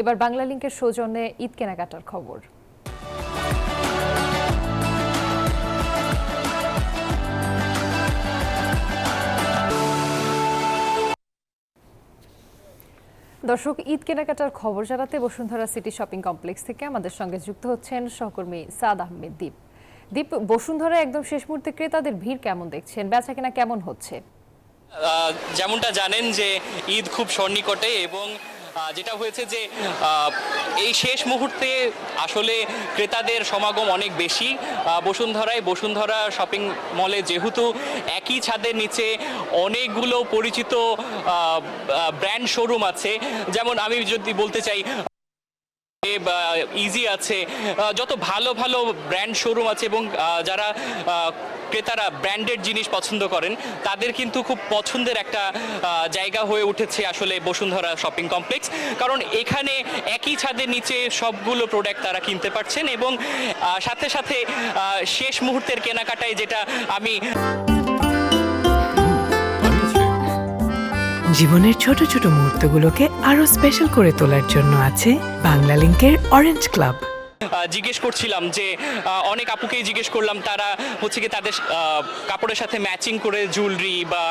এবার বাংলা লিংকের সৌজন্যে ঈদ কেনাকাটার খবর। দর্শক, ঈদ কেনাকাটার খবর জানাতে বসুন্ধরা সিটি শপিং কমপ্লেক্স থেকে আমাদের সঙ্গে যুক্ত হচ্ছেন সহকর্মী সাদ আহমেদ দীপ। দীপ, বসুন্ধরা একদম শেষ মুহূর্তে ক্রেতাদের ভিড় কেমন দেখছেন, বেচাকেনা কেমন হচ্ছে? যেমনটা জানেন যে ঈদ খুব সন্নিকটে এবং যেটা হয়েছে যে এই শেষ মুহূর্তে আসলে ক্রেতাদের সমাগম অনেক বেশি বসুন্ধরা শপিং মলে, যেহেতু একই ছাদের নিচে অনেকগুলো পরিচিত ব্র্যান্ড শোরুম আছে। যেমন আমি যদি বলতে চাই, ইজি আছে, যত ভালো ভালো ব্র্যান্ড শোরুম আছে এবং যারা ক্রেতারা ব্র্যান্ডেড জিনিস পছন্দ করেন তাদের কিন্তু খুব পছন্দের একটা জায়গা হয়ে উঠেছে আসলে বসুন্ধরা শপিং কমপ্লেক্স। কারণ এখানে একই ছাদের নিচে সবগুলো প্রোডাক্ট তারা কিনতে পারছেন এবং সাথে সাথে শেষ মুহূর্তের কেনাকাটায় যেটা আমি জীবনের ছোট ছোট মুহূর্তগুলোকে আরো স্পেশাল করে তোলার জন্য আছে বাংলা লিংকের অরেঞ্জ ক্লাব। জিজ্ঞেস করছিলাম যে অনেক আপুকেই জিজ্ঞেস করলাম, তারা হচ্ছে কি তাদের কাপড়ের সাথে ম্যাচিং করে জুয়েলারি বা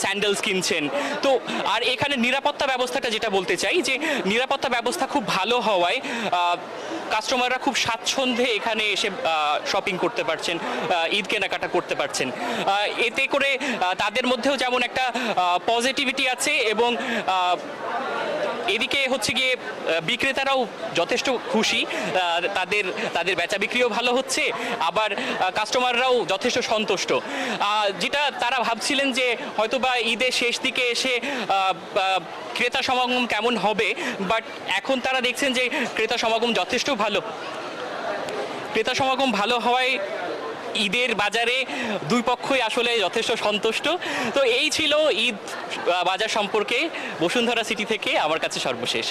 স্যান্ডেলস কিনছেন। তো আর এখানে নিরাপত্তা ব্যবস্থাটা যেটা বলতে চাই, যে নিরাপত্তা ব্যবস্থা খুব ভালো হওয়ায় কাস্টমাররা খুব স্বাচ্ছন্দ্যে এখানে এসে শপিং করতে পারছেন, ঈদ কেনাকাটা করতে পারছেন। এতে করে তাদের মধ্যেও যেমন একটা পজিটিভিটি আছে এবং এদিকে হচ্ছে গিয়ে বিক্রেতারাও যথেষ্ট খুশি, তাদের বেচা বিক্রিও ভালো হচ্ছে, আবার কাস্টমাররাও যথেষ্ট সন্তুষ্ট। যেটা তারা ভাবছিলেন যে হয়তোবা ঈদের শেষ দিকে এসে ক্রেতা সমাগম কেমন হবে, বাট এখন তারা দেখছেন যে ক্রেতা সমাগম যথেষ্ট ভালো। ক্রেতা সমাগম ভালো হওয়ায় ঈদের বাজারে দুই পক্ষই আসলে যথেষ্ট সন্তুষ্ট। তো এই ছিল ঈদ বাজার সম্পর্কে বসুন্ধরা সিটি থেকে আমার কাছে সর্বশেষ।